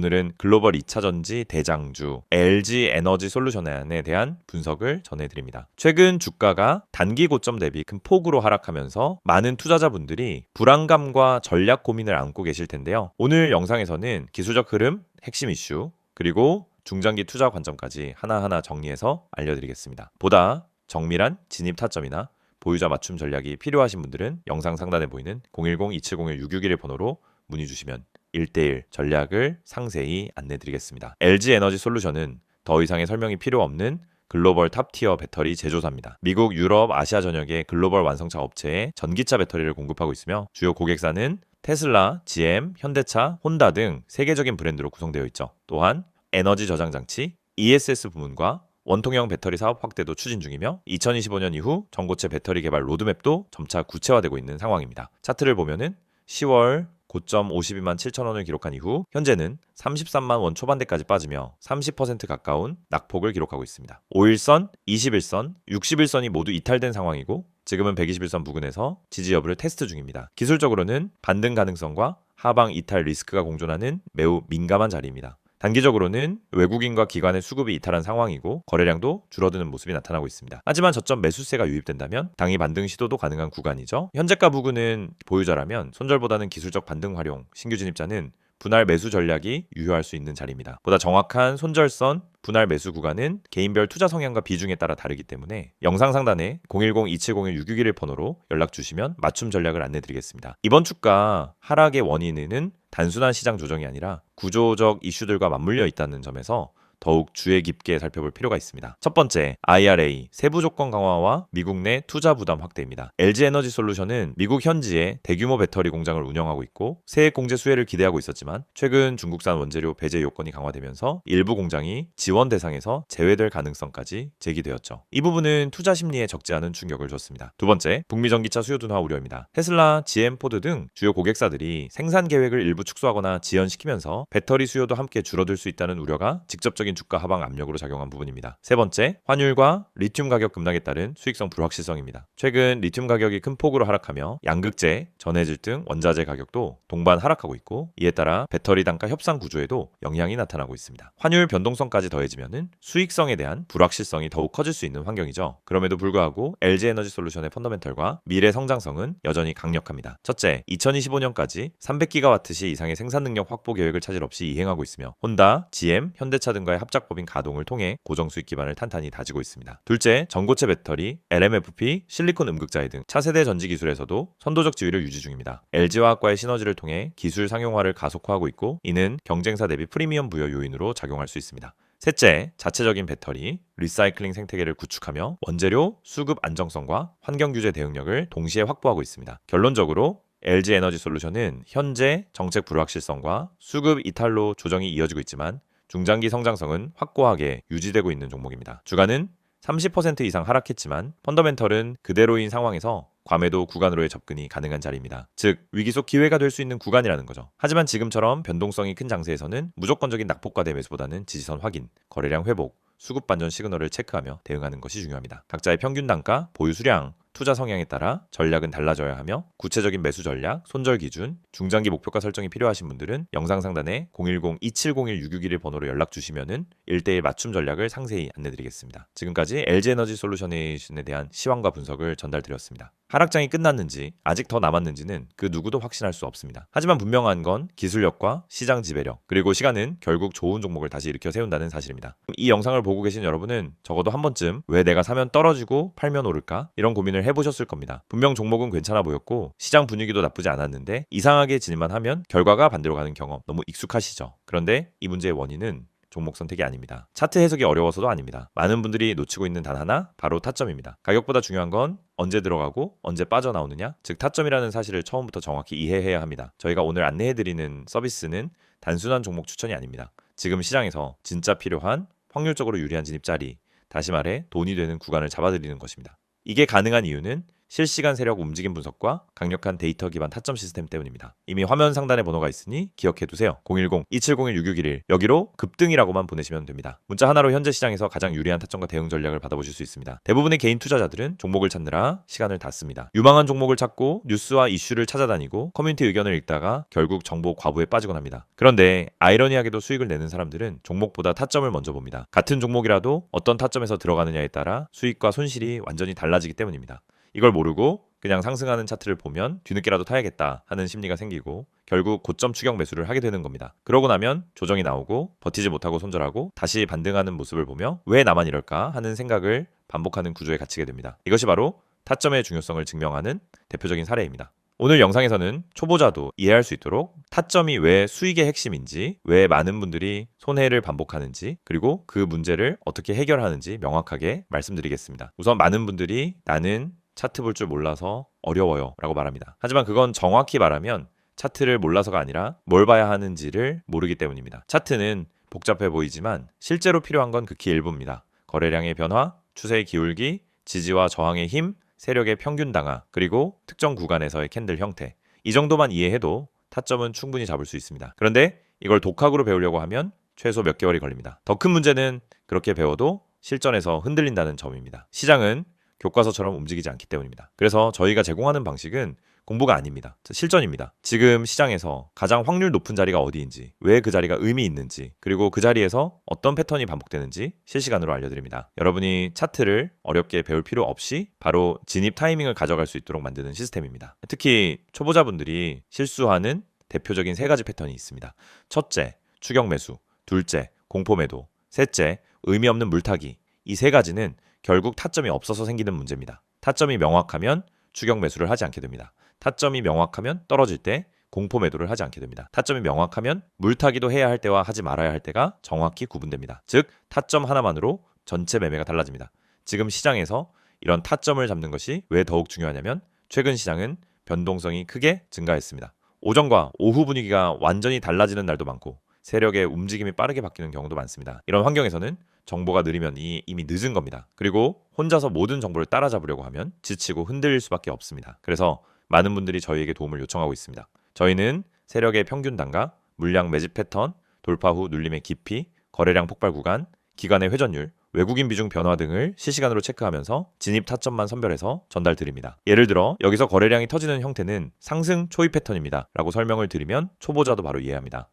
오늘은 글로벌 2차전지 대장주 LG 에너지 솔루션에 대한 분석을 전해드립니다. 최근 주가가 단기 고점 대비 큰 폭으로 하락하면서 많은 투자자분들이 불안감과 전략 고민을 안고 계실 텐데요. 오늘 영상에서는 기술적 흐름, 핵심 이슈, 그리고 중장기 투자 관점까지 하나하나 정리해서 알려드리겠습니다. 보다 정밀한 진입 타점이나 보유자 맞춤 전략이 필요하신 분들은 영상 상단에 보이는 010-2701-661의 번호로 문의 주시면 1대1 전략을 상세히 안내드리겠습니다. LG 에너지 솔루션은 더 이상의 설명이 필요 없는 글로벌 탑티어 배터리 제조사입니다. 미국, 유럽, 아시아 전역의 글로벌 완성차 업체에 전기차 배터리를 공급하고 있으며 주요 고객사는 테슬라, GM, 현대차, 혼다 등 세계적인 브랜드로 구성되어 있죠. 또한 에너지 저장 장치, ESS 부문과 원통형 배터리 사업 확대도 추진 중이며 2025년 이후 전고체 배터리 개발 로드맵도 점차 구체화되고 있는 상황입니다. 차트를 보면은 10월 고점 52만 7천 원을 기록한 이후 현재는 33만 원 초반대까지 빠지며 30% 가까운 낙폭을 기록하고 있습니다. 5일선, 21선, 61선이 모두 이탈된 상황이고 지금은 121선 부근에서 지지 여부를 테스트 중입니다. 기술적으로는 반등 가능성과 하방 이탈 리스크가 공존하는 매우 민감한 자리입니다. 단기적으로는 외국인과 기관의 수급이 이탈한 상황이고 거래량도 줄어드는 모습이 나타나고 있습니다. 하지만 저점 매수세가 유입된다면 당일 반등 시도도 가능한 구간이죠. 현재가 부근은 보유자라면 손절보다는 기술적 반등 활용, 신규 진입자는 분할 매수 전략이 유효할 수 있는 자리입니다. 보다 정확한 손절선, 분할 매수 구간은 개인별 투자 성향과 비중에 따라 다르기 때문에 영상 상단에 010-2701-661 번호로 연락 주시면 맞춤 전략을 안내드리겠습니다. 이번 주가 하락의 원인은 단순한 시장 조정이 아니라 구조적 이슈들과 맞물려 있다는 점에서 더욱 주의 깊게 살펴볼 필요가 있습니다. 첫 번째, IRA 세부 조건 강화와 미국 내 투자 부담 확대입니다. LG 에너지 솔루션은 미국 현지에 대규모 배터리 공장을 운영하고 있고 세액 공제 수혜를 기대하고 있었지만 최근 중국산 원재료 배제 요건이 강화되면서 일부 공장이 지원 대상에서 제외될 가능성까지 제기되었죠. 이 부분은 투자 심리에 적지 않은 충격을 줬습니다. 두 번째, 북미 전기차 수요 둔화 우려입니다. 테슬라, GM, 포드 등 주요 고객사들이 생산 계획을 일부 축소하거나 지연시키면서 배터리 수요도 함께 줄어들 수 있다는 우려가 직접적인 주가 하방 압력으로 작용한 부분입니다. 세 번째, 환율과 리튬 가격 급락에 따른 수익성 불확실성입니다. 최근 리튬 가격이 큰 폭으로 하락하며 양극재, 전해질 등 원자재 가격도 동반 하락하고 있고 이에 따라 배터리 단가 협상 구조에도 영향이 나타나고 있습니다. 환율 변동성까지 더해지면은 수익성에 대한 불확실성이 더욱 커질 수 있는 환경이죠. 그럼에도 불구하고 LG 에너지 솔루션의 펀더멘털과 미래 성장성은 여전히 강력합니다. 첫째, 2025년까지 300GWh 이상의 생산 능력 확보 계획을 차질 없이 이행하고 있으며 혼다, GM, 현대차 등과의 합작법인 가동을 통해 고정 수익 기반을 탄탄히 다지고 있습니다. 둘째, 전고체 배터리, LMFP, 실리콘 음극자재 등 차세대 전지 기술에서도 선도적 지위를 유지 중입니다. LG화학과의 시너지를 통해 기술 상용화를 가속화하고 있고 이는 경쟁사 대비 프리미엄 부여 요인으로 작용할 수 있습니다. 셋째, 자체적인 배터리, 리사이클링 생태계를 구축하며 원재료, 수급 안정성과 환경 규제 대응력을 동시에 확보하고 있습니다. 결론적으로 LG 에너지 솔루션은 현재 정책 불확실성과 수급 이탈로 조정이 이어지고 있지만 중장기 성장성은 확고하게 유지되고 있는 종목입니다. 주가는 30% 이상 하락했지만 펀더멘털은 그대로인 상황에서 과매도 구간으로의 접근이 가능한 자리입니다. 즉 위기 속 기회가 될 수 있는 구간이라는 거죠. 하지만 지금처럼 변동성이 큰 장세에서는 무조건적인 낙폭과대 매수보다는 지지선 확인, 거래량 회복, 수급 반전 시그널을 체크하며 대응하는 것이 중요합니다. 각자의 평균 단가, 보유 수량, 투자 성향에 따라 전략은 달라져야 하며 구체적인 매수 전략, 손절 기준, 중장기 목표가 설정이 필요하신 분들은 영상 상단에 010-2701-661 번호로 연락 주시면은 1대1 맞춤 전략을 상세히 안내드리겠습니다. 지금까지 LG 에너지 솔루션에 대한 시황과 분석을 전달드렸습니다. 하락장이 끝났는지 아직 더 남았는지는 그 누구도 확신할 수 없습니다. 하지만 분명한 건 기술력과 시장 지배력 그리고 시간은 결국 좋은 종목을 다시 일으켜 세운다는 사실입니다. 이 영상을 보고 계신 여러분은 적어도 한 번쯤 왜 내가 사면 떨어지고 팔면 오를까 이런 고민을 해보셨을 겁니다. 분명 종목은 괜찮아 보였고 시장 분위기도 나쁘지 않았는데 이상하게 진입만 하면 결과가 반대로 가는 경험 너무 익숙하시죠? 그런데 이 문제의 원인은 종목 선택이 아닙니다. 차트 해석이 어려워서도 아닙니다. 많은 분들이 놓치고 있는 단 하나, 바로 타점입니다. 가격보다 중요한 건 언제 들어가고 언제 빠져나오느냐, 즉 타점이라는 사실을 처음부터 정확히 이해해야 합니다. 저희가 오늘 안내해드리는 서비스는 단순한 종목 추천이 아닙니다. 지금 시장에서 진짜 필요한 확률적으로 유리한 진입 자리, 다시 말해 돈이 되는 구간을 잡아드리는 것입니다. 이게 가능한 이유는 실시간 세력 움직임 분석과 강력한 데이터 기반 타점 시스템 때문입니다. 이미 화면 상단에 번호가 있으니 기억해두세요. 010-2701-6611 여기로 급등이라고만 보내시면 됩니다. 문자 하나로 현재 시장에서 가장 유리한 타점과 대응 전략을 받아보실 수 있습니다. 대부분의 개인 투자자들은 종목을 찾느라 시간을 다 씁니다. 유망한 종목을 찾고 뉴스와 이슈를 찾아다니고 커뮤니티 의견을 읽다가 결국 정보 과부에 빠지곤 합니다. 그런데 아이러니하게도 수익을 내는 사람들은 종목보다 타점을 먼저 봅니다. 같은 종목이라도 어떤 타점에서 들어가느냐에 따라 수익과 손실이 완전히 달라지기 때문입니다. 이걸 모르고 그냥 상승하는 차트를 보면 뒤늦게라도 타야겠다 하는 심리가 생기고 결국 고점 추격 매수를 하게 되는 겁니다. 그러고 나면 조정이 나오고 버티지 못하고 손절하고 다시 반등하는 모습을 보며 왜 나만 이럴까 하는 생각을 반복하는 구조에 갇히게 됩니다. 이것이 바로 타점의 중요성을 증명하는 대표적인 사례입니다. 오늘 영상에서는 초보자도 이해할 수 있도록 타점이 왜 수익의 핵심인지, 왜 많은 분들이 손해를 반복하는지, 그리고 그 문제를 어떻게 해결하는지 명확하게 말씀드리겠습니다. 우선 많은 분들이 나는 차트 볼 줄 몰라서 어려워요 라고 말합니다. 하지만 그건 정확히 말하면 차트를 몰라서가 아니라 뭘 봐야 하는지를 모르기 때문입니다. 차트는 복잡해 보이지만 실제로 필요한 건 극히 일부입니다. 거래량의 변화, 추세의 기울기, 지지와 저항의 힘, 세력의 평균 당하, 그리고 특정 구간에서의 캔들 형태. 이 정도만 이해해도 타점은 충분히 잡을 수 있습니다. 그런데 이걸 독학으로 배우려고 하면 최소 몇 개월이 걸립니다. 더 큰 문제는 그렇게 배워도 실전에서 흔들린다는 점입니다. 시장은 교과서처럼 움직이지 않기 때문입니다. 그래서 저희가 제공하는 방식은 공부가 아닙니다. 실전입니다. 지금 시장에서 가장 확률 높은 자리가 어디인지, 왜 그 자리가 의미 있는지, 그리고 그 자리에서 어떤 패턴이 반복되는지 실시간으로 알려드립니다. 여러분이 차트를 어렵게 배울 필요 없이 바로 진입 타이밍을 가져갈 수 있도록 만드는 시스템입니다. 특히 초보자분들이 실수하는 대표적인 세 가지 패턴이 있습니다. 첫째, 추격 매수. 둘째, 공포 매도. 셋째, 의미 없는 물타기. 이 세 가지는 결국 타점이 없어서 생기는 문제입니다. 타점이 명확하면 추격 매수를 하지 않게 됩니다. 타점이 명확하면 떨어질 때 공포 매도를 하지 않게 됩니다. 타점이 명확하면 물타기도 해야 할 때와 하지 말아야 할 때가 정확히 구분됩니다. 즉 타점 하나만으로 전체 매매가 달라집니다. 지금 시장에서 이런 타점을 잡는 것이 왜 더욱 중요하냐면 최근 시장은 변동성이 크게 증가했습니다. 오전과 오후 분위기가 완전히 달라지는 날도 많고 세력의 움직임이 빠르게 바뀌는 경우도 많습니다. 이런 환경에서는 정보가 느리면 이미 늦은 겁니다. 그리고 혼자서 모든 정보를 따라잡으려고 하면 지치고 흔들릴 수밖에 없습니다. 그래서 많은 분들이 저희에게 도움을 요청하고 있습니다. 저희는 세력의 평균 단가, 물량 매집 패턴, 돌파 후 눌림의 깊이, 거래량 폭발 구간, 기간의 회전율, 외국인 비중 변화 등을 실시간으로 체크하면서 진입 타점만 선별해서 전달드립니다. 예를 들어 여기서 거래량이 터지는 형태는 상승 초입 패턴입니다 라고 설명을 드리면 초보자도 바로 이해합니다.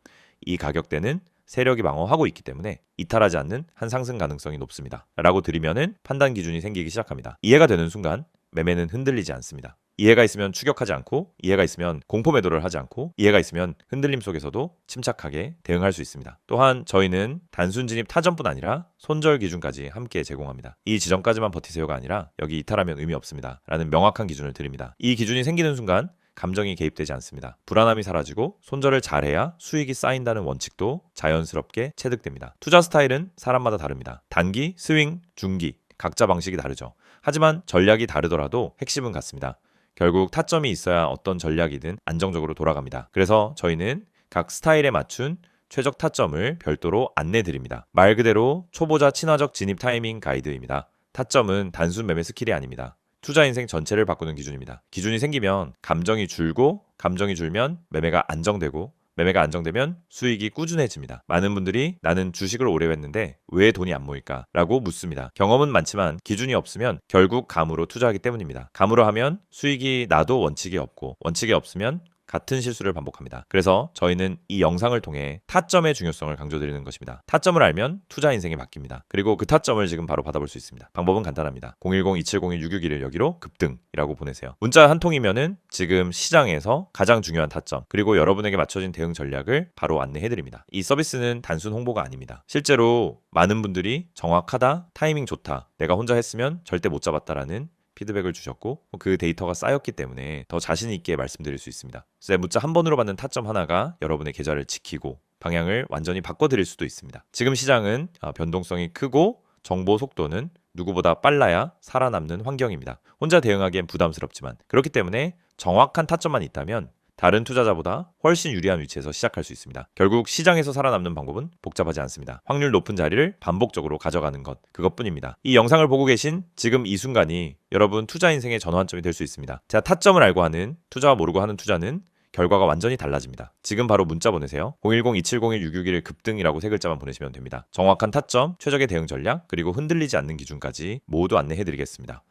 이 가격대는 세력이 방어하고 있기 때문에 이탈하지 않는 한 상승 가능성이 높습니다 라고 드리면은 판단 기준이 생기기 시작합니다. 이해가 되는 순간 매매는 흔들리지 않습니다. 이해가 있으면 추격하지 않고, 이해가 있으면 공포 매도를 하지 않고, 이해가 있으면 흔들림 속에서도 침착하게 대응할 수 있습니다. 또한 저희는 단순 진입 타점뿐 아니라 손절 기준까지 함께 제공합니다. 이 지점까지만 버티세요가 아니라 여기 이탈하면 의미 없습니다 라는 명확한 기준을 드립니다. 이 기준이 생기는 순간 감정이 개입되지 않습니다. 불안함이 사라지고 손절을 잘해야 수익이 쌓인다는 원칙도 자연스럽게 체득됩니다. 투자 스타일은 사람마다 다릅니다. 단기, 스윙, 중기 각자 방식이 다르죠. 하지만 전략이 다르더라도 핵심은 같습니다. 결국 타점이 있어야 어떤 전략이든 안정적으로 돌아갑니다. 그래서 저희는 각 스타일에 맞춘 최적 타점을 별도로 안내드립니다. 말 그대로 초보자 친화적 진입 타이밍 가이드입니다. 타점은 단순 매매 스킬이 아닙니다. 투자 인생 전체를 바꾸는 기준입니다. 기준이 생기면 감정이 줄고, 감정이 줄면 매매가 안정되고, 매매가 안정되면 수익이 꾸준해집니다. 많은 분들이 나는 주식을 오래 했는데 왜 돈이 안 모일까? 라고 묻습니다. 경험은 많지만 기준이 없으면 결국 감으로 투자하기 때문입니다. 감으로 하면 수익이 나도 원칙이 없고, 원칙이 없으면 같은 실수를 반복합니다. 그래서 저희는 이 영상을 통해 타점의 중요성을 강조드리는 것입니다. 타점을 알면 투자 인생이 바뀝니다. 그리고 그 타점을 지금 바로 받아볼 수 있습니다. 방법은 간단합니다. 010-2701-6611 여기로 급등이라고 보내세요. 문자 한 통이면은 지금 시장에서 가장 중요한 타점, 그리고 여러분에게 맞춰진 대응 전략을 바로 안내해드립니다. 이 서비스는 단순 홍보가 아닙니다. 실제로 많은 분들이 정확하다, 타이밍 좋다, 내가 혼자 했으면 절대 못 잡았다라는 피드백을 주셨고 그 데이터가 쌓였기 때문에 더 자신 있게 말씀드릴 수 있습니다. 그래서 문자 한 번으로 받는 타점 하나가 여러분의 계좌를 지키고 방향을 완전히 바꿔드릴 수도 있습니다. 지금 시장은 변동성이 크고 정보 속도는 누구보다 빨라야 살아남는 환경입니다. 혼자 대응하기엔 부담스럽지만 그렇기 때문에 정확한 타점만 있다면 다른 투자자보다 훨씬 유리한 위치에서 시작할 수 있습니다. 결국 시장에서 살아남는 방법은 복잡하지 않습니다. 확률 높은 자리를 반복적으로 가져가는 것, 그것뿐입니다. 이 영상을 보고 계신 지금 이 순간이 여러분 투자 인생의 전환점이 될 수 있습니다. 제가 타점을 알고 하는 투자와 모르고 하는 투자는 결과가 완전히 달라집니다. 지금 바로 문자 보내세요. 010-2701-661 급등이라고 세 글자만 보내시면 됩니다. 정확한 타점, 최적의 대응 전략, 그리고 흔들리지 않는 기준까지 모두 안내해드리겠습니다.